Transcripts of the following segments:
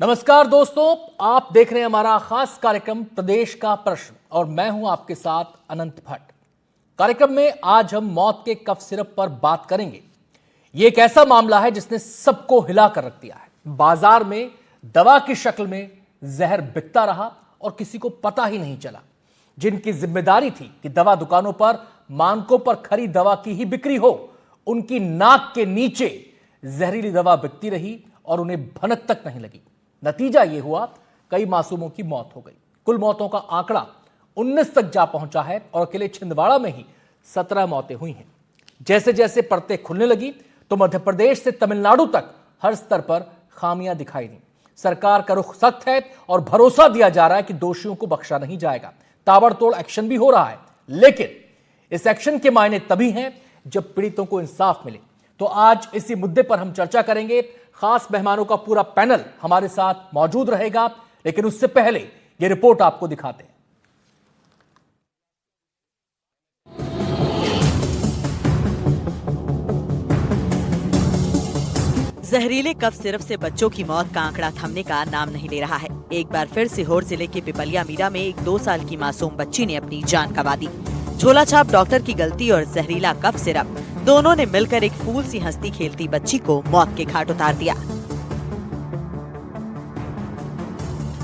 नमस्कार दोस्तों, आप देख रहे हैं हमारा खास कार्यक्रम प्रदेश का प्रश्न और मैं हूं आपके साथ अनंत भट्ट। कार्यक्रम में आज हम मौत के कफ सिरप पर बात करेंगे। यह एक ऐसा मामला है जिसने सबको हिला कर रख दिया है। बाजार में दवा की शक्ल में जहर बिकता रहा और किसी को पता ही नहीं चला। जिनकी जिम्मेदारी थी कि दवा दुकानों पर मानकों पर खरी दवा की ही बिक्री हो, उनकी नाक के नीचे जहरीली दवा बिकती रही और उन्हें भनक तक नहीं लगी। नतीजा यह हुआ, कई मासूमों की मौत हो गई। कुल मौतों का आंकड़ा 19 तक जा पहुंचा है और अकेले छिंदवाड़ा में ही 17 मौतें हुई हैं। जैसे जैसे परतें खुलने लगी तो मध्य प्रदेश से तमिलनाडु तक हर स्तर पर खामियां दिखाई दी। सरकार का रुख सख्त है और भरोसा दिया जा रहा है कि दोषियों को बख्शा नहीं जाएगा। ताबड़तोड़ एक्शन भी हो रहा है, लेकिन इस एक्शन के मायने तभी हैं जब पीड़ितों को इंसाफ मिले। तो आज इसी मुद्दे पर हम चर्चा करेंगे। खास मेहमानों का पूरा पैनल हमारे साथ मौजूद रहेगा, लेकिन उससे पहले यह रिपोर्ट आपको दिखाते हैं। जहरीले कफ सिरप से बच्चों की मौत का आंकड़ा थमने का नाम नहीं ले रहा है। एक बार फिर सीहोर जिले के पिपलिया मीरा में एक 2 साल की मासूम बच्ची ने अपनी जान गंवा दी। झोला छाप डॉक्टर की गलती और जहरीला कफ सिरप दोनों ने मिलकर एक फूल सी हंसती खेलती बच्ची को मौत के घाट उतार दिया।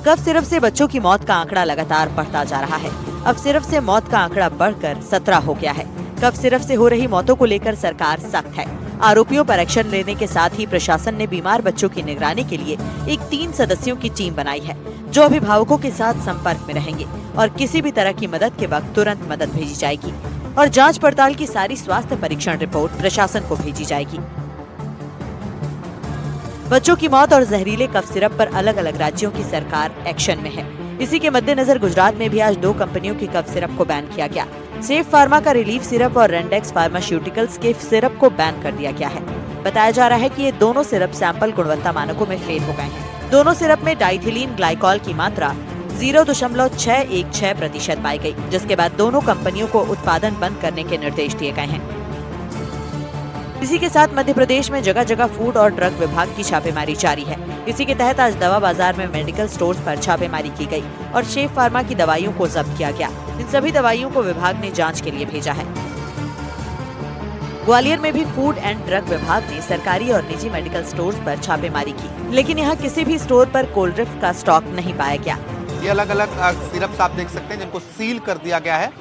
कफ सिरप से बच्चों की मौत का आंकड़ा लगातार बढ़ता जा रहा है। अब सिरप से मौत का आंकड़ा बढ़कर 17 हो गया है। कफ सिरप से हो रही मौतों को लेकर सरकार सख्त है। आरोपियों पर एक्शन लेने के साथ ही प्रशासन ने बीमार बच्चों की निगरानी के लिए एक 3 सदस्यों की टीम बनाई है, जो अभिभावकों के साथ संपर्क में रहेंगे और किसी भी तरह की मदद के वक्त तुरंत मदद भेजी जाएगी और जांच पड़ताल की सारी स्वास्थ्य परीक्षण रिपोर्ट प्रशासन को भेजी जाएगी। बच्चों की मौत और जहरीले कफ सिरप पर अलग अलग राज्यों की सरकार एक्शन में है। इसी के मद्देनजर गुजरात में भी आज 2 कंपनियों के कफ सिरप को बैन किया गया। सेफ फार्मा का रिलीफ सिरप और रेंडेक्स फार्मास्यूटिकल्स के सिरप को बैन कर दिया गया है। बताया जा रहा है कि ये दोनों सिरप सैंपल गुणवत्ता मानकों में फेल हो गए हैं। दोनों सिरप में डाइथिलीन ग्लाइकॉल की मात्रा 0.616% पाई गई, जिसके बाद दोनों कंपनियों को उत्पादन बंद करने के निर्देश दिए गए हैं। इसी के साथ मध्य प्रदेश में जगह जगह फूड और ड्रग विभाग की छापेमारी जारी है। इसी के तहत आज दवा बाजार में मेडिकल स्टोर्स पर छापेमारी की गई और शेफ फार्मा की दवाइयों को जब्त किया गया। इन सभी दवाइयों को विभाग ने जांच के लिए भेजा है। ग्वालियर में भी फूड एंड ड्रग विभाग ने सरकारी और निजी मेडिकल स्टोर्स पर छापेमारी की, लेकिन यहाँ किसी भी स्टोर पर कोल्ड ड्रिंक का स्टॉक नहीं पाया गया। ये अलग अलग सिरप्स आप देख सकते हैं जिनको सील कर दिया गया है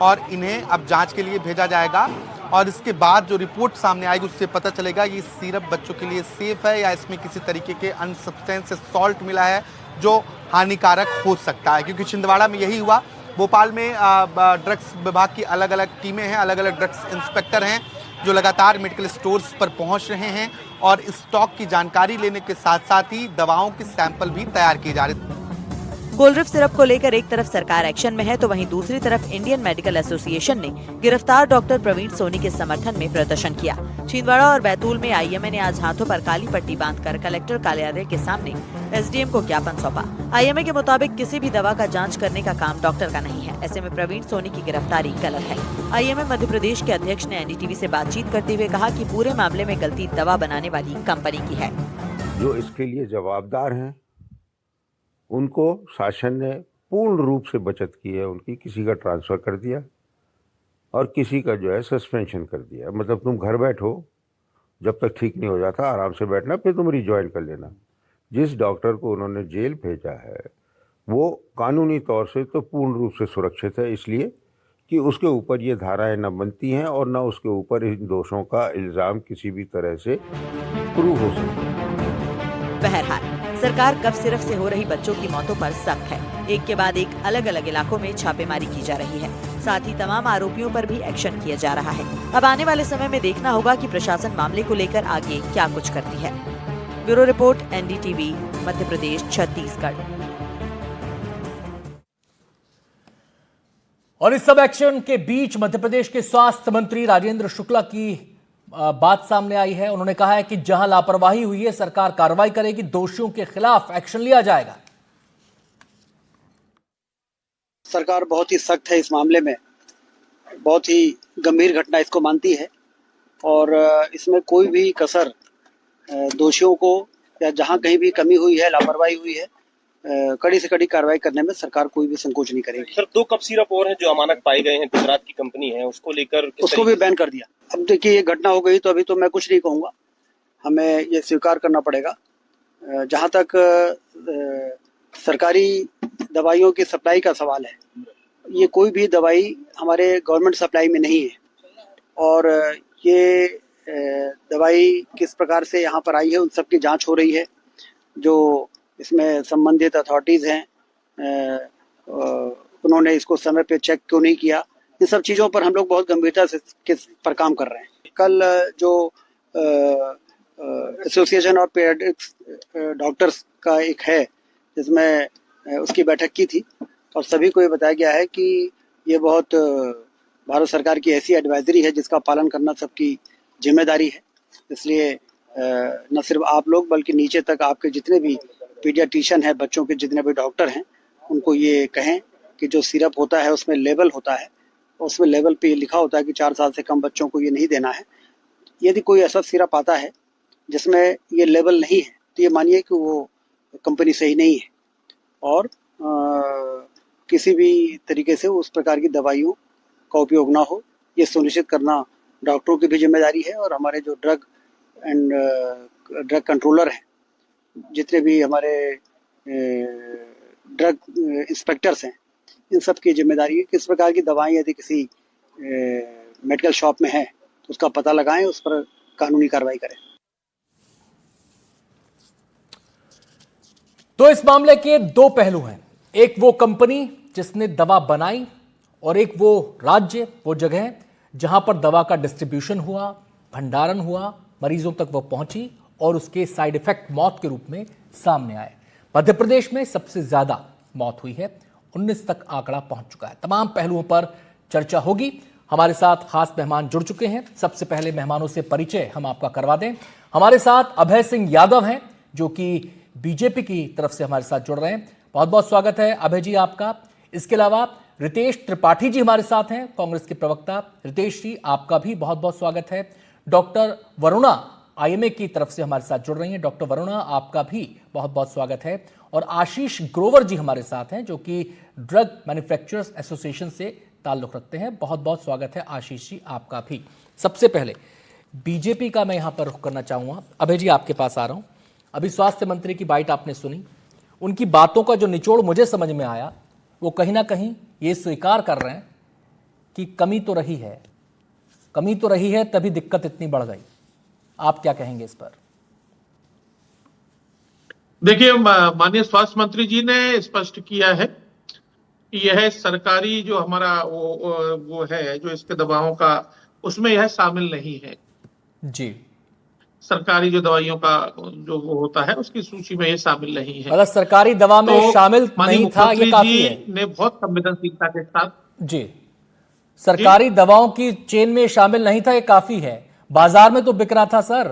और इन्हें अब जांच के लिए भेजा जाएगा और इसके बाद जो रिपोर्ट सामने आएगी उससे पता चलेगा ये सिरप बच्चों के लिए सेफ है या इसमें किसी तरीके के अनसब्सटेंस सॉल्ट मिला है जो हानिकारक हो सकता है। क्योंकि छिंदवाड़ा में यही हुआ। भोपाल में ड्रग्स विभाग की अलग अलग टीमें हैं, अलग अलग ड्रग्स इंस्पेक्टर हैं जो लगातार मेडिकल स्टोर्स पर पहुंच रहे हैं और स्टॉक की जानकारी लेने के साथ साथ ही दवाओं के सैंपल भी तैयार किए जा रहे हैं। कोल्ड ड्रिंक सिरप को लेकर एक तरफ सरकार एक्शन में है तो वहीं दूसरी तरफ इंडियन मेडिकल एसोसिएशन ने गिरफ्तार डॉक्टर प्रवीण सोनी के समर्थन में प्रदर्शन किया। छिंदवाड़ा और बैतूल में आईएमए ने आज हाथों पर काली पट्टी बांधकर कलेक्टर कार्यालय के सामने एसडीएम को ज्ञापन सौंपा। आईएमए के मुताबिक किसी भी दवा का जांच करने का काम डॉक्टर का नहीं है। ऐसे में प्रवीण सोनी की गिरफ्तारी गलत है। आईएमए मध्य प्रदेश के अध्यक्ष ने एनडीटीवी से बातचीत करते हुए कहा कि पूरे मामले में गलती दवा बनाने वाली कंपनी की है। जो इसके लिए जवाबदार हैं उनको शासन ने पूर्ण रूप से बचत की है। उनकी किसी का ट्रांसफ़र कर दिया और किसी का जो है सस्पेंशन कर दिया। मतलब तुम घर बैठो, जब तक ठीक नहीं हो जाता आराम से बैठना, फिर तुम रिज्वाइन कर लेना। जिस डॉक्टर को उन्होंने जेल भेजा है वो कानूनी तौर से तो पूर्ण रूप से सुरक्षित है, इसलिए कि उसके ऊपर ये धाराएं न बनती हैं और न उसके ऊपर इन दोषों का इल्ज़ाम किसी भी तरह से प्रूव हो सकता है। बहरहाल सरकार कफ सिरप से हो रही बच्चों की मौतों पर सख्त है। एक के बाद एक अलग अलग इलाकों में छापेमारी की जा रही है। साथ ही तमाम आरोपियों पर भी एक्शन किया जा रहा है। अब आने वाले समय में देखना होगा कि प्रशासन मामले को लेकर आगे क्या कुछ करती है। Bureau report, NDTV, Madhya Pradesh, Chhattisgarh. और इस सब एक्शन के बीच मध्य प्रदेश के स्वास्थ्य मंत्री राजेंद्र शुक्ला की बात सामने आई है। उन्होंने कहा है कि जहां लापरवाही हुई है सरकार कार्रवाई करेगी, दोषियों के खिलाफ एक्शन लिया जाएगा। सरकार बहुत ही सख्त है इस मामले में, बहुत ही गंभीर घटना इसको मानती है और इसमें कोई भी कसर दोषियों को या जहां कहीं भी कमी हुई है, लापरवाही हुई है, कड़ी से कड़ी कार्रवाई करने में सरकार कोई भी संकोच नहीं करेगी। सर 2 कप सिरप और हैं जो अमानक पाए गए हैं, गुजरात की कंपनी है, उसको लेकर उसको भी बैन कर दिया। अब देखिए ये घटना हो गई तो अभी तो मैं कुछ नहीं कहूँगा, हमें ये स्वीकार करना पड़ेगा। जहाँ तक सरकारी दवाइयों की सप्लाई का सवाल है, ये कोई भी दवाई हमारे गवर्नमेंट सप्लाई में नहीं है और ये दवाई किस प्रकार से यहाँ पर आई है उन सब की जांच हो रही है। जो इसमें संबंधित अथॉरिटीज़ हैं उन्होंने इसको समय पे चेक क्यों नहीं किया, इन सब चीज़ों पर हम लोग बहुत गंभीरता से पर काम कर रहे हैं। कल जो एसोसिएशन ऑफ पीडियाट्रिक्स डॉक्टर्स का एक है जिसमें उसकी बैठक की थी और सभी को ये बताया गया है कि ये बहुत भारत सरकार की ऐसी एडवाइजरी है जिसका पालन करना सबकी जिम्मेदारी है। इसलिए न सिर्फ आप लोग बल्कि नीचे तक आपके जितने भी पीडियाट्रिशियन हैं, बच्चों के जितने भी डॉक्टर हैं, उनको ये कहें कि जो सिरप होता है उसमें लेबल होता है, उसमें लेबल पे लिखा होता है कि 4 साल से कम बच्चों को ये नहीं देना है। यदि कोई ऐसा सिरप आता है जिसमें ये लेबल नहीं है तो ये मानिए कि वो कंपनी सही नहीं है और किसी भी तरीके से उस प्रकार की दवाइयों का उपयोग ना हो, ये सुनिश्चित करना डॉक्टरों की भी जिम्मेदारी है और हमारे जो ड्रग कंट्रोलर हैं, जितने भी हमारे ड्रग इंस्पेक्टर्स हैं, इन सब की जिम्मेदारी है कि इस प्रकार की दवाएं यदि किसी मेडिकल शॉप में है तो उसका पता लगाएं, उस पर कानूनी कार्रवाई करें। तो इस मामले के 2 पहलू हैं, एक वो कंपनी जिसने दवा बनाई और एक वो राज्य, वो जगह जहां पर दवा का डिस्ट्रीब्यूशन हुआ, भंडारण हुआ, मरीजों तक वो पहुंची और उसके साइड इफेक्ट मौत के रूप में सामने आए। मध्य प्रदेश में सबसे ज्यादा मौत हुई है, 19 तक आंकड़ा पहुंच चुका है। तमाम पहलुओं पर चर्चा होगी। हमारे साथ खास मेहमान जुड़ चुके हैं। सबसे पहले मेहमानों से परिचय हम आपका करवा दें। हमारे साथ अभय सिंह यादव हैं जो कि बीजेपी की तरफ से हमारे साथ जुड़ रहे हैं। बहुत बहुत स्वागत है अभय जी आपका। इसके अलावा रितेश त्रिपाठी जी हमारे साथ हैं, कांग्रेस के प्रवक्ता। रितेश जी आपका भी बहुत बहुत स्वागत है। डॉक्टर वरुणा आईएमए की तरफ से हमारे साथ जुड़ रही हैं। डॉक्टर वरुणा आपका भी बहुत बहुत स्वागत है। और आशीष ग्रोवर जी हमारे साथ हैं जो कि ड्रग मैन्युफैक्चरर्स एसोसिएशन से ताल्लुक रखते हैं। बहुत बहुत स्वागत है आशीष जी आपका भी। सबसे पहले बीजेपी का मैं यहां पर रुख करना चाहूंगा। अभय जी आपके पास आ रहा हूं। अभी स्वास्थ्य मंत्री की बाइट आपने सुनी, उनकी बातों का जो निचोड़ मुझे समझ में आया वो कहीं ना कहीं ये स्वीकार कर रहे हैं कि कमी तो रही है, तभी दिक्कत इतनी बढ़ गई। आप क्या कहेंगे इस पर? देखिए, माननीय स्वास्थ्य मंत्री जी ने स्पष्ट किया है कि यह सरकारी जो हमारा वो है जो इसके दवाओं का, उसमें यह शामिल नहीं है जी। सरकारी जो दवाइयों का जो वो होता है उसकी सूची में ये शामिल नहीं है। अगर सरकारी दवा में तो शामिल नहीं था ये काफी है। ने बहुत संवेदनशीलता के साथ जी, सरकारी दवाओं की चेन में शामिल नहीं था ये काफी है। बाजार में तो बिक रहा था सर।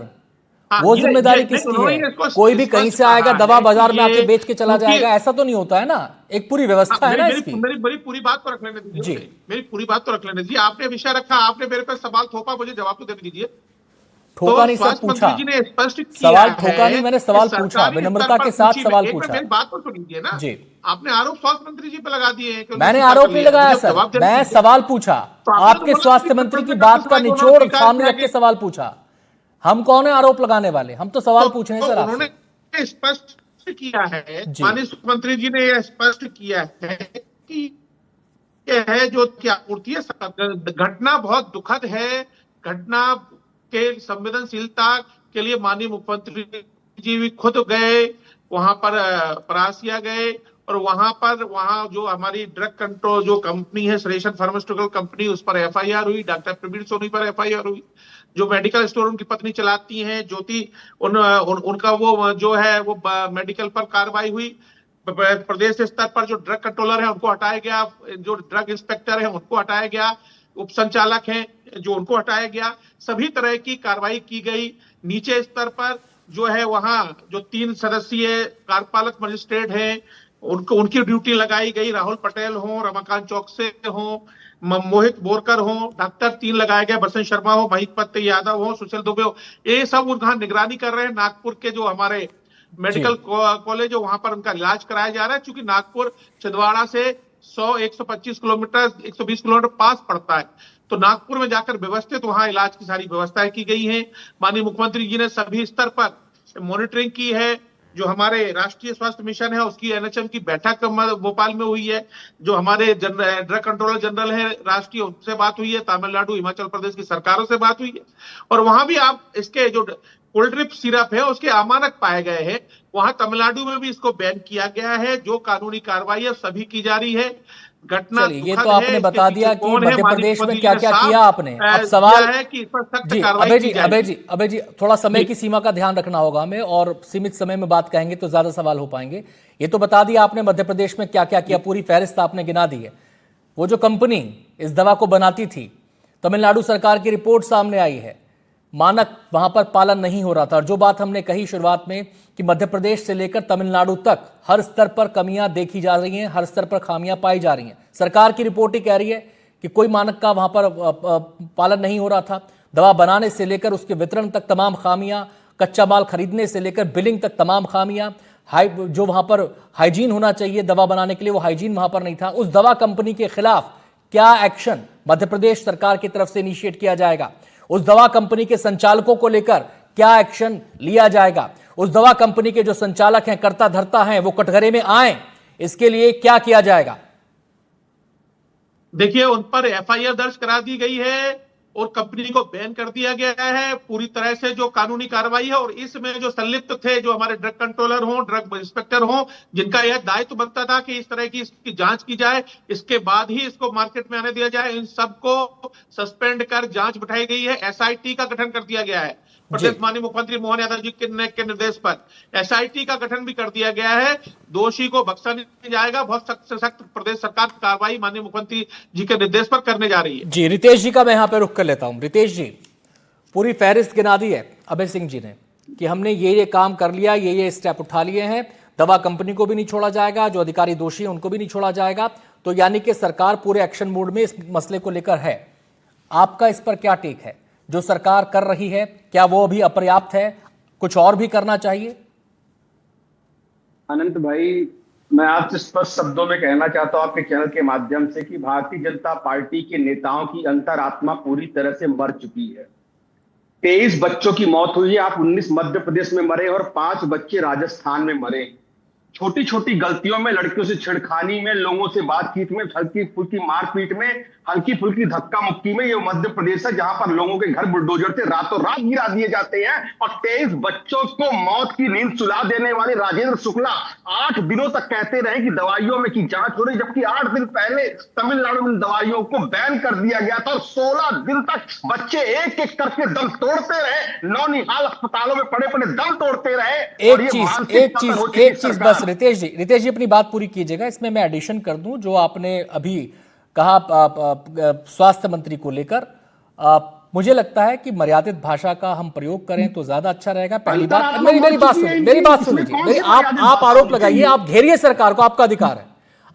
वो जिम्मेदारी किसकी है? कोई भी कहीं से आएगा दवा बाजार में आके बेच के चला जाएगा, ऐसा तो नहीं होता है ना। एक पूरी व्यवस्था है ना इसकी। मेरी पूरी बात तो रख लेने दीजिए। मेरी पूरी बात तो रख लेने दीजिए। आपने विषय रखा, आपने मेरे पे सवाल थोपा, मुझे जवाब तो दे दीजिए। ठोका नहीं सर, पूछा सवाल। ठोका नहीं, मैंने सवाल पूछा, विनम्रता के साथ सवाल पूछा। मेरी बात तो सुनिए ना जी। आपने आरोप स्वास्थ्य मंत्री जी पे लगा दिए। मैंने आरोप नहीं लगाया सर, मैं सवाल पूछा। आपके स्वास्थ्य मंत्री की बात का निचोड़ सामने रख के सवाल पूछा। हम कौन है आरोप लगाने वाले? हम तो सवाल पूछ रहे हैं सर। उन्होंने स्पष्ट किया है, माननीय मुख्यमंत्री जी ने यह स्पष्ट किया है कि यह है जो क्या आपूर्ति है, घटना बहुत दुखद है। घटना के संवेदनशीलता के लिए माननीय मुख्यमंत्री जी भी खुद गए, वहां पर परासिया गए और वहां जो हमारी ड्रग कंट्रोल जो कंपनी है श्रेयस फार्मास्यूटिकल कंपनी, उस पर एफआईआर हुई। डॉक्टर प्रवीण सोनी पर एफआईआर हुई। जो मेडिकल स्टोर उनकी पत्नी चलाती हैं ज्योति, उनका वो जो है वो मेडिकल पर कार्रवाई हुई। प्रदेश स्तर पर जो ड्रग कंट्रोलर है उनको हटाया गया, जो ड्रग इंस्पेक्टर है उनको हटाया गया, उप संचालक हैं जो उनको हटाया गया। सभी तरह की कार्रवाई की गई। नीचे स्तर पर जो है वहां जो 3 सदस्यीय कार्यपालक मजिस्ट्रेट हैं उनकी ड्यूटी लगाई गई। राहुल पटेल हो, रमाकांत चौकसे हो, मोहित बोरकर हो, डॉक्टर 3 लगाए गए, बसंत शर्मा हो, महिपत यादव हो, सुशील दुबे हो। ये सब वहां निगरानी कर रहे हैं। नागपुर के जो हमारे मेडिकल कॉलेज है, वहां पर उनका इलाज कराया जा रहा है। चूंकि नागपुर छिंदवाड़ा से 125 किलोमीटर 120 किलोमीटर पास पड़ता है, तो नागपुर में जाकर व्यवस्थित वहां इलाज की सारी व्यवस्थाएं की गई हैं। माननीय मुख्यमंत्री जी ने सभी स्तर पर मॉनिटरिंग की है। जो हमारे राष्ट्रीय स्वास्थ्य मिशन है उसकी एनएचएम की बैठक भोपाल में हुई है। जो हमारे ड्रग कंट्रोलर जनरल है राष्ट्रीय, उनसे बात हुई है। तमिलनाडु हिमाचल प्रदेश की सरकारों से बात हुई है। और वहां भी आप इसके जो कोल्ड ड्रिप सिरप है उसके अमानक पाए गए हैं। वहां तमिलनाडु में भी इसको बैन किया गया है। जो कानूनी कार्रवाई है सभी की जा रही है। घटना चलिए, ये तो आपने बता दिया कि मध्य प्रदेश में क्या क्या किया आपने। अब सवाल है कि इस पर सख्त जी कार्रवाई की अभय जी थोड़ा समय की सीमा का ध्यान रखना होगा हमें, और सीमित समय में बात कहेंगे तो ज्यादा सवाल हो पाएंगे। ये तो बता दिया आपने मध्य प्रदेश में क्या क्या किया, पूरी फहरिस्त आपने गिना दी है। वो जो कंपनी इस दवा को बनाती थी, तमिलनाडु सरकार की रिपोर्ट सामने आई है, मानक वहां पर पालन नहीं हो रहा था। और जो बात हमने कही शुरुआत में कि मध्य प्रदेश से लेकर तमिलनाडु तक हर स्तर पर कमियां देखी जा रही हैं, हर स्तर पर खामियां पाई जा रही हैं। सरकार की रिपोर्ट ही कह रही है कि कोई मानक का वहां पर पालन नहीं हो रहा था। दवा बनाने से लेकर उसके वितरण तक तमाम खामियां, कच्चा माल खरीदने से लेकर बिलिंग तक तमाम खामियां, जो वहां पर हाइजीन होना चाहिए दवा बनाने के लिए वो हाइजीन वहां पर नहीं था। उस दवा कंपनी के खिलाफ क्या एक्शन मध्य प्रदेश सरकार की तरफ से इनिशिएट किया जाएगा? उस दवा कंपनी के संचालकों को लेकर क्या एक्शन लिया जाएगा? उस दवा कंपनी के जो संचालक हैं, कर्ता धर्ता हैं, वो कटघरे में आए, इसके लिए क्या किया जाएगा? देखिए, उन पर एफआईआर दर्ज करा दी गई है और कंपनी को बैन कर दिया गया है। पूरी तरह से जो कानूनी कार्रवाई है, और इसमें जो संलिप्त थे, जो हमारे ड्रग कंट्रोलर हो, ड्रग इंस्पेक्टर हो, जिनका यह दायित्व बनता था कि इस तरह की इसकी जांच की जाए, इसके बाद ही इसको मार्केट में आने दिया जाए, इन सबको सस्पेंड कर जांच बिठाई गई है। एसआईटी का गठन कर दिया गया है। प्रदेश माननीय मुख्यमंत्री मोहन यादव जी के निर्देश पर एसआईटी का गठन भी कर दिया गया है। दोषी को बख्शा नहीं जाएगा। बहुत सख्त से सख्त प्रदेश सरकार कार्रवाई माननीय मुख्यमंत्री जी के निर्देश पर करने जा रही है। जी, रितेश जी का मैं यहां पे रुक कर लेता हूं। रितेश जी, पूरी फहरिस्त गिना दी है अभय सिंह जी ने कि हमने ये काम कर लिया, ये स्टेप उठा लिए हैं, दवा कंपनी को भी नहीं छोड़ा जाएगा, जो अधिकारी दोषी हैं उनको भी नहीं छोड़ा जाएगा। तो यानी कि सरकार पूरे एक्शन मोड में इस मसले को लेकर है। आपका इस पर क्या टेक है? जो सरकार कर रही है, क्या वो अभी अपर्याप्त है? कुछ और भी करना चाहिए? अनंत भाई, मैं आपसे स्पष्ट शब्दों में कहना चाहता हूं आपके चैनल के माध्यम से कि भारतीय जनता पार्टी के नेताओं की अंतरात्मा पूरी तरह से मर चुकी है। 23 बच्चों की मौत हुई है। आप 19 मध्य प्रदेश में मरे और 5 बच्चे राजस्थान में मरे। छोटी छोटी गलतियों में, लड़कियों से छेड़खानी में, लोगों से बातचीत में, हल्की फुल्की मारपीट में, हल्की फुल्की धक्का मुक्की में ये मध्य प्रदेश है जहां पर लोगों के घर बुलडोजर से रातों रात गिरा दिए जाते हैं। और 23 बच्चों को मौत की नींद सुला देने वाले राजेंद्र शुक्ला 8 दिनों तक कहते रहे कि दवाइयों में की जांच हो रही, जबकि 8 दिन पहले तमिलनाडु में दवाइयों को बैन कर दिया गया था। और 16 दिन तक बच्चे एक एक करके दम तोड़ते रहे, नौनिहाल अस्पतालों में पड़े पड़े दम तोड़ते रहे। एक चीज बस रितेश जी अपनी बात पूरी कीजिएगा। इसमें मैं एडिशन कर दूं, जो आपने अभी कहा स्वास्थ्य मंत्री को लेकर, मुझे लगता है कि मर्यादित भाषा का हम प्रयोग करें तो ज्यादा अच्छा रहेगा। पहली बात, मेरी बात सुन लीजिए। आप आरोप लगाइए, आप घेरिए सरकार को, आपका अधिकार है।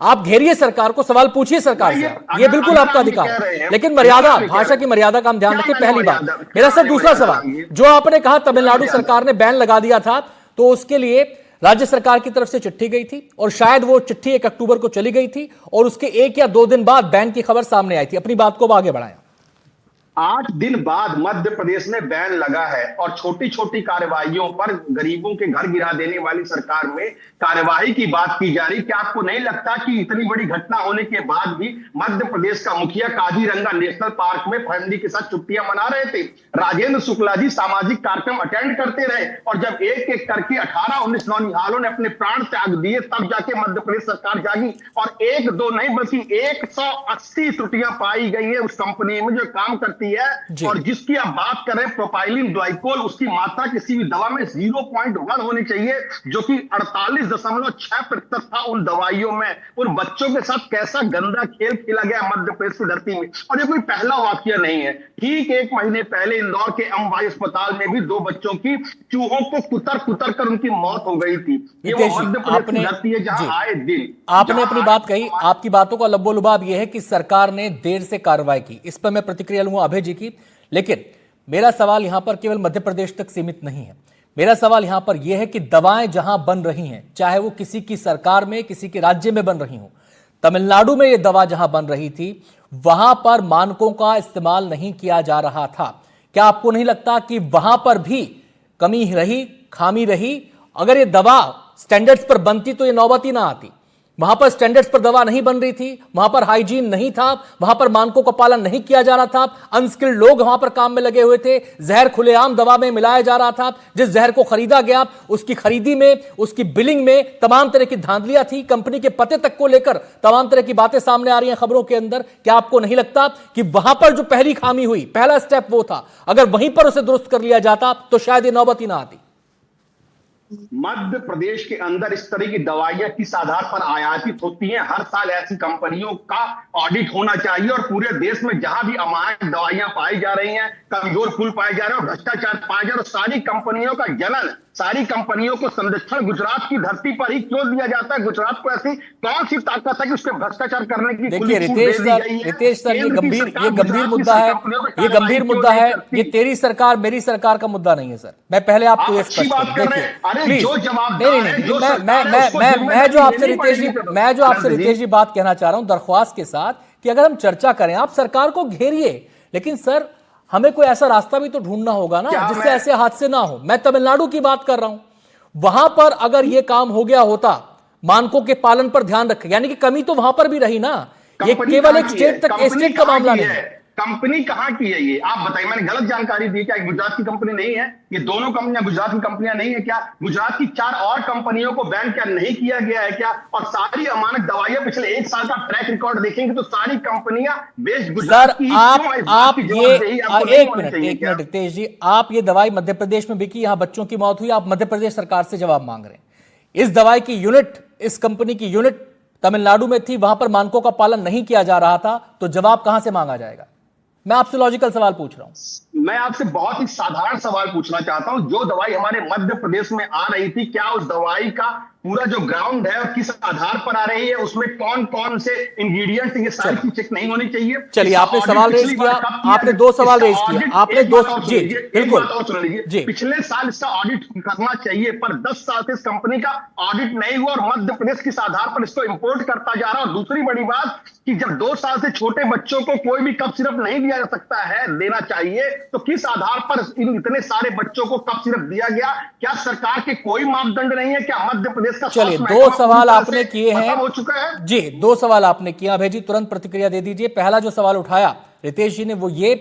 आप घेरिए सरकार को, सवाल पूछिए सरकार से, ये बिल्कुल आपका अधिकार है। लेकिन मर्यादा, भाषा की मर्यादा का हम ध्यान रखें, पहली बात। मेरा सर दूसरा सवाल, जो आपने कहा तमिलनाडु सरकार ने बैन लगा दिया था, तो उसके लिए राज्य सरकार की तरफ से चिट्ठी गई थी और शायद वो चिट्ठी 1 अक्टूबर को चली गई थी और उसके 1 या 2 दिन बाद बैन की खबर सामने आई थी। अपनी बात को आगे बढ़ाएं। 8 दिन बाद मध्य प्रदेश में बैन लगा है और छोटी छोटी कार्यवाहियों पर गरीबों के घर गिरा देने वाली सरकार में कार्यवाही की बात की जा रही। क्या आपको नहीं लगता कि इतनी बड़ी घटना होने के बाद भी मध्य प्रदेश का मुखिया काजीरंगा नेशनल पार्क में फैमिली के साथ छुट्टियां मना रहे थे? राजेंद्र शुक्ला जी सामाजिक कार्यक्रम अटेंड करते रहे और जब एक एक करके 18-19 नौनिहालों ने अपने प्राण त्याग दिए, तब जाके मध्य प्रदेश सरकार जागी। और 1-2 नहीं बल्कि 180 त्रुटियां पाई गई है उस कंपनी में जो काम करती है। और जिसकी आप बात कर रहे हैं प्रोपाइलिन ग्लाइकोल, उसकी मात्रा किसी भी दवा में 0.1 होनी चाहिए, जो कि 48.6% था उन दवाइयों में। उन बच्चों के साथ कैसा गंदा खेल खेला गया मध्य प्रदेश की धरती में। और ये कोई पहला वाकया नहीं है। ठीक 1 महीने पहले इंदौर के अंबाई अस्पताल में भी 2 बच्चों की चूहों को कुतर कर उनकी मौत हो गई थी। ये वो मध्य प्रदेश की धरती है जहां आए दिन आपने अपनी बात कही। आपकी बातों का लब्बो-लुबाब यह है कि सरकार ने देर से कार्रवाई की। इस पर मैं प्रतिक्रिया लूंगा अभय जी की, लेकिन मेरा सवाल यहां पर केवल मध्य प्रदेश तक सीमित नहीं है। मेरा सवाल यहां पर यह है कि दवाएं जहां बन रही हैं, चाहे वो किसी की सरकार में, किसी के राज्य में बन रही हो, तमिलनाडु में यह दवा जहां बन रही थी वहां पर मानकों का इस्तेमाल नहीं किया जा रहा था। क्या आपको नहीं लगता कि वहां पर भी कमी रही, खामी रही? अगर ये दवा स्टैंडर्ड्स पर बनती तो ये नौबत ही ना आती। वहां पर स्टैंडर्ड्स पर दवा नहीं बन रही थी, वहां पर हाइजीन नहीं था, वहां पर मानकों का पालन नहीं किया जा रहा था, अनस्किल्ड लोग वहां पर काम में लगे हुए थे, जहर खुलेआम दवा में मिलाया जा रहा था। जिस जहर को खरीदा गया उसकी खरीदी में, उसकी बिलिंग में तमाम तरह की धांधलियां थी, कंपनी के पते तक को लेकर तमाम तरह की बातें सामने आ रही हैं खबरों के अंदर। क्या आपको नहीं लगता कि वहां पर जो पहली खामी हुई, पहला स्टेप वो था, अगर वहीं पर उसे दुरुस्त कर लिया जाता तो शायद ये नौबत ही ना आती? मध्य प्रदेश के अंदर इस तरह की दवाइयां किस आधार पर आयातित होती हैं? हर साल ऐसी कंपनियों का ऑडिट होना चाहिए और पूरे देश में जहां भी अमायक दवाइयां पाई जा रही हैं, कमजोर पुल पाए जा रहे हैं और भ्रष्टाचार पाया जा रहा है, सारी कंपनियों का जनन, सारी कंपनियों को संरक्षण गुजरात की धरती पर ही क्यों दिया जाता है? गुजरात को ऐसी कौन सी ताकत है कि उसके भ्रष्टाचार करने की? देखिए रितेश सर, ये गंभीर मुद्दा है, ये गंभीर मुद्दा है। ये तेरी सरकार मेरी सरकार का मुद्दा नहीं है सर। मैं पहले आपको ये स्पष्ट कर दूं, देखिए जो मैं जो आपसे रितेश जी बात कहना चाह रहा हूं दरख्वास्त के साथ कि अगर हम चर्चा करें, आप सरकार को घेरिए, लेकिन सर हमें कोई ऐसा रास्ता भी तो ढूंढना होगा ना जिससे ऐसे हादसे ना हो। मैं तमिलनाडु की बात कर रहा हूं, वहां पर अगर यह काम हो गया होता, मानकों के पालन पर ध्यान रखें, यानी कि कमी तो वहां पर भी रही ना, ये केवल एक स्टेट का मामला नहीं है। कंपनी कहां की है ये? आप बताइए, मैंने गलत जानकारी दी क्या? गुजरात की कंपनी नहीं है? ये दोनों कंपनियां गुजरात की कंपनियां नहीं है क्या? गुजरात की 4 और कंपनियों को बैन क्या नहीं किया गया है क्या? और सारी अमानक दवाइयां पिछले 1 साल का ट्रैक रिकॉर्ड देखेंगे तो सारी कंपनियां बेस्ड गुजरात की। आप ये एक मिनट रितेश जी, आप ये दवाई मध्य प्रदेश में बिकी, यहां बच्चों की मौत हुई, आप मध्य प्रदेश सरकार से जवाब मांग रहे हैं। इस दवाई की यूनिट, इस कंपनी की यूनिट तमिलनाडु में थी, वहां पर मानकों का पालन नहीं किया जा रहा था, तो जवाब कहां से मांगा जाएगा? मैं आपसे लॉजिकल सवाल पूछ रहा हूं। मैं आपसे बहुत ही साधारण सवाल पूछना चाहता हूं। जो दवाई हमारे मध्य प्रदेश में आ रही थी, क्या उस दवाई का पूरा जो ग्राउंड है और किस आधार पर आ रही है, उसमें कौन कौन से इंग्रेडिएंट्स, ये सारी चीज चेक नहीं होनी चाहिए? चलिए, आपने सवाल रेज किया, आपने 2 सवाल रेज किया, आपने 2 जी बिल्कुल जी, पिछले साल इसका ऑडिट करना चाहिए, पर 10 साल से इस कंपनी का ऑडिट नहीं हुआ और मध्य प्रदेश किस आधार पर इसको इंपोर्ट करता जा रहा है। और दूसरी बड़ी बात कि जब 2 साल से छोटे बच्चों को कोई भी कफ सिरप नहीं दिया जा सकता है, देना चाहिए, तो किस आधार पर इतने सारे बच्चों को कफ सिरप दिया गया? क्या सरकार के कोई मापदंड नहीं है? क्या मध्य प्रदेश का? चलिए, 2 सवाल आपने किए हैं, हो चुका है जी, 2 सवाल आपने किया। अभय जी तुरंत प्रतिक्रिया दे दीजिए। पहला जो सवाल उठाया रितेश जी ने वो ये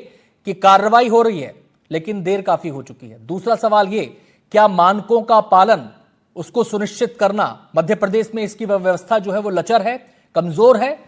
कि कार्रवाई हो रही है लेकिन देर काफी हो चुकी है। दूसरा सवाल ये, क्या मानकों का पालन, उसको सुनिश्चित करना, मध्य प्रदेश में इसकी व्यवस्था जो है वो लचर है, कमजोर है?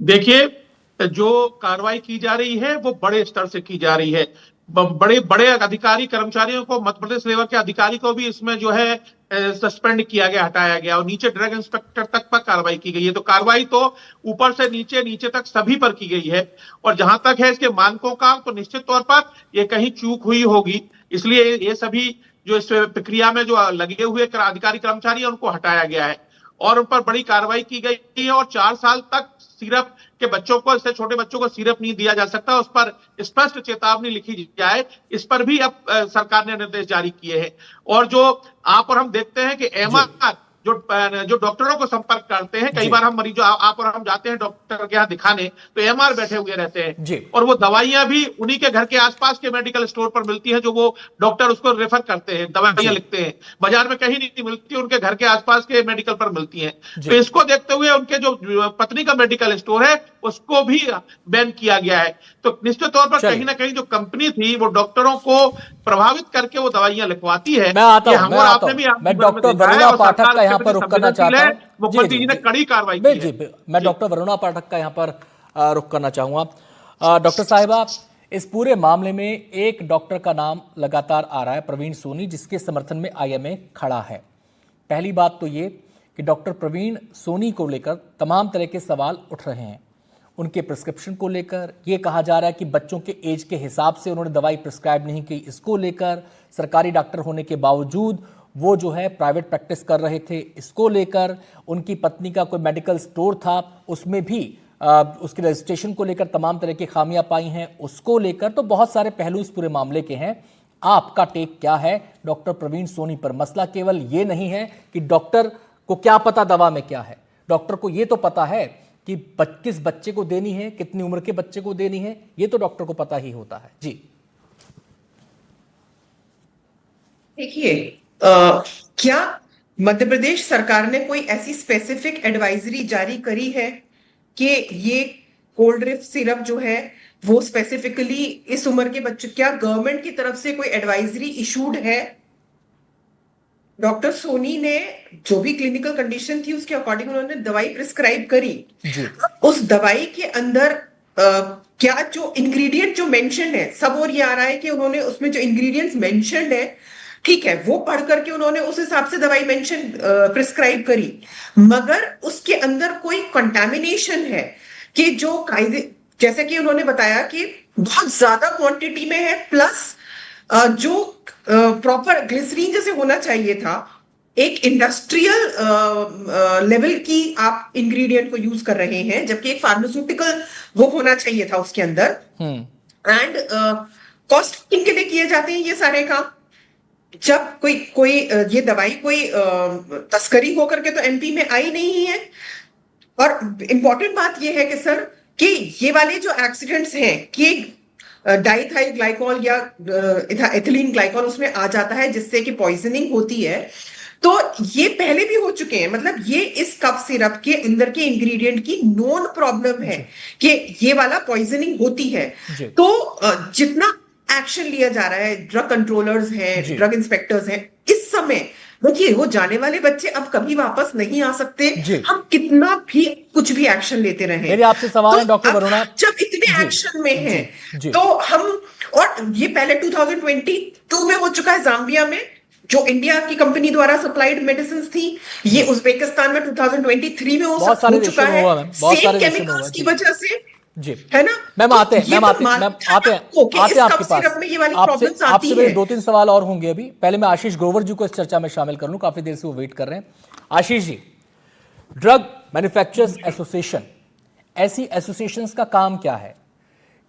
देखिए, जो कार्रवाई की जा रही है वो बड़े स्तर से की जा रही है। बड़े बड़े अधिकारी कर्मचारियों को, मध्य प्रदेश लेवल के अधिकारी को भी इसमें जो है सस्पेंड किया गया, हटाया गया और नीचे ड्रग इंस्पेक्टर तक पर कार्रवाई की गई है। तो कार्रवाई तो ऊपर से नीचे तक सभी पर की गई है। और जहां तक है इसके मानकों का, तो निश्चित तौर पर ये कहीं चूक हुई होगी, इसलिए ये सभी जो इस प्रक्रिया में जो लगे हुए अधिकारी कर्मचारी है उनको हटाया गया है और उन पर बड़ी कार्रवाई की गई है। और 4 साल तक सिरप के बच्चों को, इससे छोटे बच्चों को सिरप नहीं दिया जा सकता, उस पर स्पष्ट चेतावनी लिखी जाए, इस पर भी अब सरकार ने निर्देश जारी किए हैं। और जो आप और हम देखते हैं कि एमआर जो डॉक्टरों को संपर्क करते हैं, कई बार हम मरीजों, आप और हम जाते हैं डॉक्टर के यहाँ दिखाने, तो एमआर बैठे हुए रहते हैं और वो दवाइयां भी उन्हीं के घर के आसपास के मेडिकल स्टोर पर मिलती है, जो वो डॉक्टर उसको रेफर करते हैं, दवाइयां लिखते हैं। बाजार में कहीं नहीं मिलती, उनके घर के आसपास के मेडिकल पर मिलती हैं। तो इसको देखते हुए उनके जो पत्नी का मेडिकल स्टोर है उसको भी बैन किया गया है। तो निश्चित तौर पर कहीं ना कहीं जो कंपनी थी वो डॉक्टरों को प्रभावित करके वो दवाइयां लिखवाती है। मैं डॉक्टर वरुणा पाठक का यहाँ पर रुक करना चाहता हूँ। मुख्यमंत्री जी ने कड़ी कार्रवाई की जी, मैं डॉक्टर वरुणा पाठक का यहाँ पर रुक करना चाहूंगा। डॉक्टर साहिबा, इस पूरे मामले में एक डॉक्टर का नाम लगातार आ रहा है, प्रवीण सोनी, जिसके समर्थन में आईएमए खड़ा है। पहली बात तो ये कि डॉक्टर प्रवीण सोनी को लेकर तमाम तरह के सवाल उठ रहे हैं। उनके प्रिस्क्रिप्शन को लेकर ये कहा जा रहा है कि बच्चों के एज के हिसाब से उन्होंने दवाई प्रिस्क्राइब नहीं की। इसको लेकर सरकारी डॉक्टर होने के बावजूद वो जो है प्राइवेट प्रैक्टिस कर रहे थे। इसको लेकर उनकी पत्नी का कोई मेडिकल स्टोर था, उसमें भी उसके रजिस्ट्रेशन को लेकर तमाम तरह की खामियां पाई हैं। उसको लेकर तो बहुत सारे पहलू इस पूरे मामले के हैं। आपका टेक क्या है डॉक्टर प्रवीण सोनी पर? मसला केवल ये नहीं है कि डॉक्टर को क्या पता दवा में क्या है, डॉक्टर को ये तो पता है कि किस बच्चे को देनी है, कितनी उम्र के बच्चे को देनी है, ये तो डॉक्टर को पता ही होता है। जी देखिए, क्या मध्य प्रदेश सरकार ने कोई ऐसी स्पेसिफिक एडवाइजरी जारी करी है कि ये कोल्ड ड्रिप सिरप जो है वो स्पेसिफिकली इस उम्र के बच्चों, क्या गवर्नमेंट की तरफ से कोई एडवाइजरी इशूड है? डॉक्टर सोनी ने जो भी क्लिनिकल कंडीशन थी उसके अकॉर्डिंग उन्होंने दवाई प्रिस्क्राइब करी। उस दवाई के अंदर क्या जो इंग्रेडिएंट जो मेंशन है, सब और ये आ रहा है कि उन्होंने उसमें जो इंग्रेडिएंट्स मेंशन है, ठीक है, वो पढ़ करके उन्होंने उस हिसाब से दवाई मेंशन प्रिस्क्राइब करी, मगर उसके अंदर कोई कंटामिनेशन है कि जो कायदे, जैसे कि उन्होंने बताया कि बहुत ज्यादा क्वांटिटी में है, प्लस जो प्रॉपर ग्लिसरीन जैसे होना चाहिए था, एक इंडस्ट्रियल लेवल की आप इंग्रेडिएंट को यूज कर रहे हैं, जबकि एक फार्मास्यूटिकल वो होना चाहिए था उसके अंदर। एंड कॉस्टिंग के लिए किए जाते हैं ये सारे काम। जब कोई ये दवाई कोई तस्करी होकर के तो एमपी में आई नहीं है। और इंपॉर्टेंट बात ये है कि सर कि ये वाले जो एक्सीडेंट्स हैं कि डाइथाइल ग्लाइकॉल या एथिलीन ग्लाइकॉल उसमें आ जाता है जिससे कि पॉइजनिंग होती है, तो ये पहले भी हो चुके हैं। मतलब ये इस कफ सिरप के अंदर के इंग्रेडिएंट की नोन प्रॉब्लम है कि ये वाला पॉइजनिंग होती है। तो जितना एक्शन लिया जा रहा है, ड्रग कंट्रोलर्स हैं, ड्रग इंस्पेक्टर्स हैं, इस समय देखिए वो जाने वाले बच्चे अब कभी वापस नहीं आ सकते, हम कितना भी कुछ भी एक्शन लेते रहे। मेरे आपसे सवाल है डॉक्टर वरुणा, जब इतने एक्शन में हैं तो हम, और ये पहले 2022 में हो चुका है जाम्बिया में, जो इंडिया की कंपनी द्वारा सप्लाइड मेडिसिन थी, ये उज्बेकिस्तान में 2023 में हो चुका है, सेम केमिकल्स की वजह से, जी है ना। मैम आते हैं आपके पास। आपसे मेरे 2-3 सवाल और होंगे अभी। पहले मैं आशीष ग्रोवर जी को इस चर्चा में शामिल कर लूं, काफी देर से वो वेट कर रहे हैं। Ashish ji, drug manufacturers association, ऐसी एसोसिएशंस का काम क्या है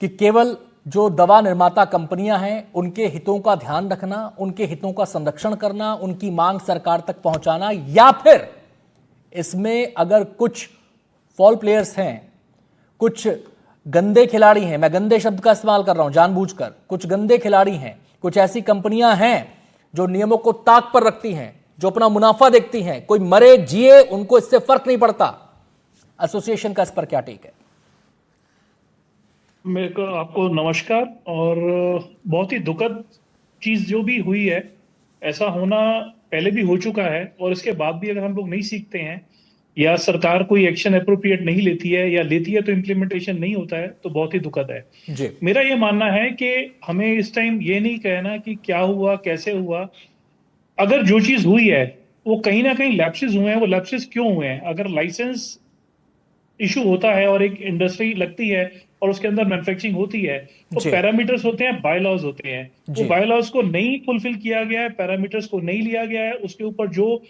कि केवल जो दवा निर्माता कंपनियां हैं उनके हितों का ध्यान रखना, उनके हितों का संरक्षण करना, उनकी मांग सरकार तक पहुंचाना, या फिर इसमें अगर कुछ फॉल प्लेयर्स हैं, कुछ गंदे खिलाड़ी हैं, मैं गंदे शब्द का इस्तेमाल कर रहा हूं जानबूझकर, कुछ गंदे खिलाड़ी हैं, कुछ ऐसी कंपनियां हैं जो नियमों को ताक पर रखती हैं, जो अपना मुनाफा देखती हैं, कोई मरे जिए उनको इससे फर्क नहीं पड़ता, एसोसिएशन का इस पर क्या टेक है? मेरे को आपको नमस्कार। और बहुत ही दुखद चीज जो भी हुई है, ऐसा होना पहले भी हो चुका है, और इसके बाद भी अगर हम लोग नहीं सीखते हैं या सरकार कोई एक्शन अप्रोप्रिएट नहीं लेती है, या लेती है तो इम्प्लीमेंटेशन नहीं होता है, तो बहुत ही दुखद है जी। मेरा ये मानना है कि हमें इस टाइम ये नहीं कहना कि क्या हुआ, कैसे हुआ। अगर जो चीज हुई है वो कहीं ना कहीं लैप्सेस हुए हैं, वो लैप्सेस क्यों हुए हैं? अगर लाइसेंस इशू होता है और एक इंडस्ट्री लगती है और उसके अंदर मैन्युफैक्चरिंग होती है, तो पैरामीटर्स होते हैं, बायलॉज होते हैं। वो बायलॉज को नहीं फुलफिल किया गया है, पैरामीटर्स को नहीं लिया गया है, उसके ऊपर जो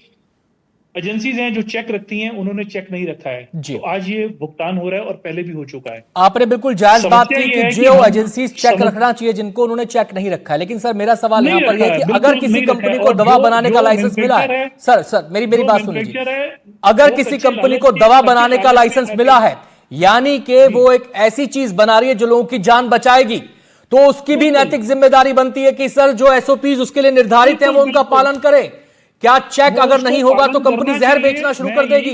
एजेंसीज हैं जो चेक रखती हैं उन्होंने चेक नहीं रखा है, तो आज ये भुगतान हो रहा है और पहले भी हो चुका है। आपने बिल्कुल जायज बात की कि जो एजेंसीज चेक रखना चाहिए जिनको उन्होंने चेक नहीं रखा है, लेकिन सर मेरा सवाल यहाँ पर है कि अगर किसी कंपनी को दवा बनाने का लाइसेंस मिला है, सर मेरी बात सुन लीजिए, अगर किसी कंपनी को दवा बनाने का लाइसेंस मिला है, यानी कि वो एक ऐसी चीज बना रही है जो लोगों की जान बचाएगी, तो उसकी भी नैतिक जिम्मेदारी बनती है कि सर जो एसओपीज उसके लिए निर्धारित है वो उनका पालन करे। क्या चेक अगर नहीं होगा तो कंपनी जहर बेचना शुरू कर देगी,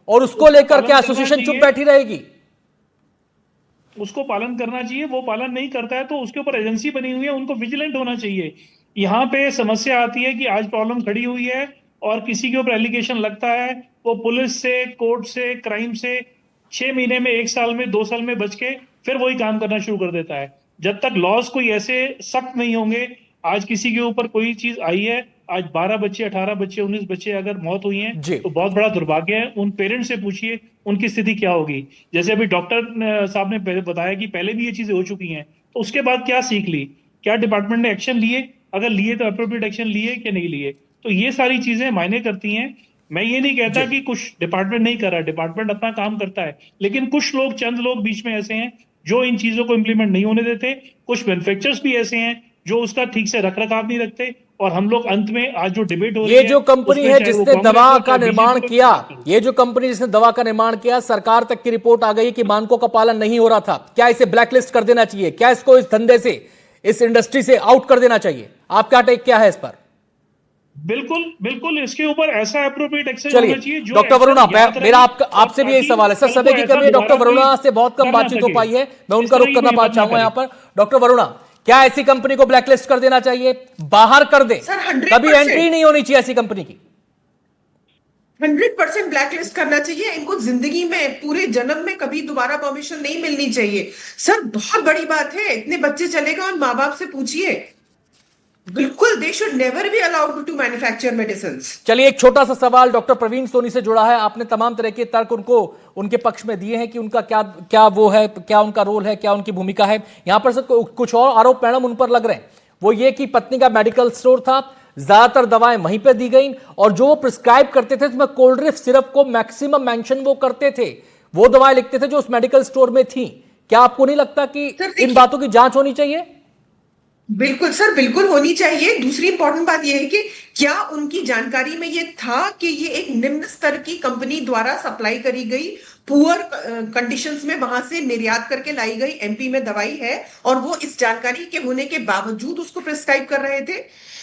और उसको लेकर क्या एसोसिएशन चुप बैठी रहेगी? उसको पालन करना चाहिए, वो पालन नहीं करता है तो उसके ऊपर एजेंसी बनी हुई है, उनको विजिलेंट होना चाहिए। यहाँ पे समस्या आती है कि आज प्रॉब्लम खड़ी हुई है और किसी के ऊपर एलिगेशन लगता है, वो पुलिस से, कोर्ट से, क्राइम से 6 महीने में, 1 साल में, 2 साल में बच के फिर वही काम करना शुरू कर देता है। जब तक लॉज कोई ऐसे सख्त नहीं होंगे, आज किसी के ऊपर कोई चीज आई है, आज 12 बच्चे, 18 बच्चे, 19 बच्चे अगर मौत हुई है तो बहुत बड़ा दुर्भाग्य है। उन पेरेंट्स से पूछिए उनकी स्थिति क्या होगी। जैसे अभी डॉक्टर साहब ने बताया कि पहले भी ये चीजें हो चुकी हैं, तो उसके बाद क्या सीख ली, क्या डिपार्टमेंट ने एक्शन लिए, अगर लिए तो अप्रोप्रिएट एक्शन लिए कि नहीं लिए, तो ये सारी चीजें मायने करती हैं। मैं ये नहीं कहता कि कुछ डिपार्टमेंट नहीं कर रहा, डिपार्टमेंट अपना काम करता है, लेकिन कुछ लोग, चंद लोग बीच में ऐसे हैं जो इन चीजों को इंप्लीमेंट नहीं होने देते। कुछ मैन्युफैक्चरर्स भी ऐसे हैं जो उसका ठीक से रख रखाव नहीं रखते। और हम लोग अंत में आज जो डिबेट हो रही ये है, जो कंपनी उसमें है चाहे वो जिसने कांग्रेस दवा हो, का चाहे निर्माण बीजेपी हो, किया, चाहे ये जो कंपनी जिसने दवा का निर्माण किया, सरकार तक की रिपोर्ट आ गई कि मानकों का पालन नहीं हो रहा था। क्या इसे ब्लैकलिस्ट कर देना चाहिए? क्या इसको इस धंधे से, इस इंडस्ट्री से आउट कर देना चाहिए? आपका टेक क्या है इस पर? बिल्कुल बिल्कुल, इसके ऊपर ऐसा एप्रोप्रिएट एक्शन चलिए होना चाहिए जो डॉक्टर एक्शन वरुणा, याद रहे मेरा और आपसे भी यही ताकि सवाल है। सर, कल समय को की ऐसा कमी है, डॉक्टर दोबारा वरुणा कोई से बहुत कम कर ना बातचीत हो सके। पाई है, मैं इस उनका तरह रुख की करना कोई हिम्मत ना चाहूंगा यहाँ करे। पर। डॉक्टर वरुणा, क्या ऐसी कंपनी को ब्लैकलिस्ट कर देना चाहिए, बाहर कर दे? सर, 100% कभी एंट्री नहीं होनी चाहिए ऐसी कंपनी की। 100% ब्लैकलिस्ट करना चाहिए इनको। जिंदगी में पूरे जन्म में कभी दोबारा परमिशन नहीं मिलनी चाहिए। सर, बहुत बड़ी बात है, इतने बच्चे चले गए और माँ बाप से पूछिए। बिल्कुल, they should never be allowed to manufacture medicine. चलिए, एक छोटा सा सवाल डॉक्टर प्रवीण सोनी से जुड़ा है। आपने तमाम तरह के तर्क उनको उनके पक्ष में दिए हैं कि उनका क्या क्या वो है, क्या उनका रोल है, क्या उनकी भूमिका है। यहां पर कुछ और आरोप मैडम उन पर लग रहे हैं। वो ये कि पत्नी का मेडिकल स्टोर था, ज्यादातर दवाएं वहीं पर दी गई, और जो वो प्रिस्क्राइब करते थे उसमें कोल्ड्रिफ सिरप को मैक्सिमम मेंशन वो करते थे, वो दवाएं लिखते थे जो उस मेडिकल स्टोर में थी। क्या आपको नहीं लगता कि इन बातों की जांच होनी चाहिए? बिल्कुल सर, बिल्कुल होनी चाहिए। दूसरी इंपॉर्टेंट बात यह है कि क्या उनकी जानकारी में ये था कि ये एक निम्न स्तर की कंपनी द्वारा सप्लाई करी गई, पुअर कंडीशंस में वहां से निर्यात करके लाई गई एमपी में दवाई है, और वो इस जानकारी के होने के बावजूद उसको प्रिस्क्राइब कर रहे थे?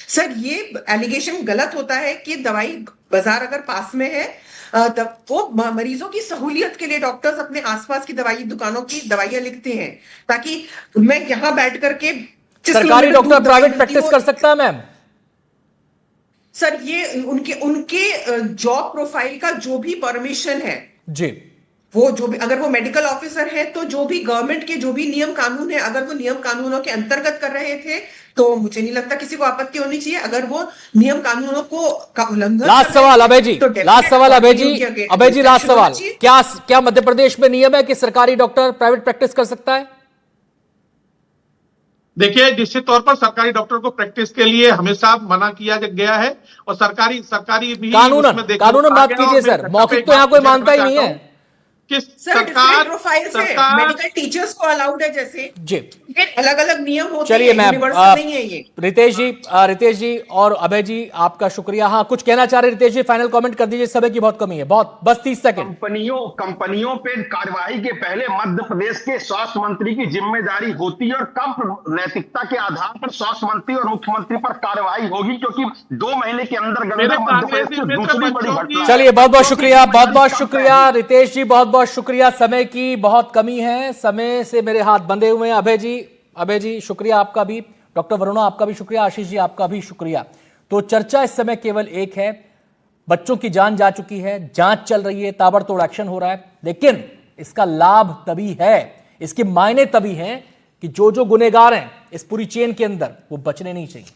सर, ये एलिगेशन गलत होता है कि दवाई बाजार अगर पास में है तब वो मरीजों की सहूलियत के लिए डॉक्टर्स अपने आसपास की दवाई दुकानों की दवाइयां लिखते हैं, ताकि मैं यहां बैठ करके सरकारी डॉक्टर प्राइवेट प्रैक्टिस कर सकता है मैम? सर, ये उनके जॉब प्रोफाइल का जो भी परमिशन है जी, वो जो भी, अगर वो मेडिकल ऑफिसर है तो जो भी गवर्नमेंट के जो भी नियम कानून है, अगर वो नियम कानूनों के अंतर्गत कर रहे थे तो मुझे नहीं लगता किसी को आपत्ति होनी चाहिए। अगर वो नियम कानूनों का उल्लंघन लास्ट सवाल अभय जी, लास्ट सवाल अभय जी, अभय जी लास्ट सवाल, क्या मध्य प्रदेश में नियम है कि सरकारी डॉक्टर प्राइवेट प्रैक्टिस कर सकता है? देखिए, निश्चित तौर पर सरकारी डॉक्टर को प्रैक्टिस के लिए हमेशा मना किया गया है, और सरकारी भी कानूनन बात कीजिए सर, मौखिक तो यहाँ कोई मानता ही नहीं है कि सरकार प्रोफाइल से मेडिकल टीचर्स को अलाउड है जैसे जी, अलग अलग नियम होते हैं। चलिए मैम, नहीं है ये। रितेश जी और अभय जी, आपका शुक्रिया। हाँ, कुछ कहना चाह रहे रितेश जी, फाइनल कमेंट कर दीजिए, समय की बहुत कमी है, बस 30 सेकंड। कंपनियों पे कार्रवाई के पहले मध्य प्रदेश के स्वास्थ्य मंत्री की जिम्मेदारी होती है, और कम नैतिकता के आधार पर स्वास्थ्य मंत्री और मुख्यमंत्री पर कार्रवाई होगी, क्योंकि 2 महीने के अंदर मध्य प्रदेश की दूसरी बड़ी घटना। चलिए, बहुत बहुत शुक्रिया रितेश जी, बहुत बहुत शुक्रिया। समय की बहुत कमी है, समय से मेरे हाथ बंधे हुए हैं। अभय जी शुक्रिया आपका भी, डॉक्टर वरुणा आपका भी शुक्रिया, आशीष जी आपका भी शुक्रिया। तो चर्चा इस समय केवल एक है, बच्चों की जान जा चुकी है, जांच चल रही है, ताबड़तोड़ एक्शन हो रहा है, लेकिन इसका लाभ तभी है, इसके मायने तभी हैं कि जो गुनहगार हैं इस पूरी चेन के अंदर, वो बचने नहीं चाहिए,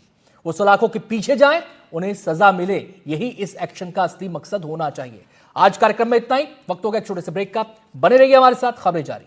वो सलाखों के पीछे जाएं, उन्हें सजा मिले। यही इस एक्शन का असली मकसद होना चाहिए। आज कार्यक्रम में इतना ही, वक्त हो गया एक छोटे से ब्रेक का। बने रहिए हमारे साथ, खबरें जारी।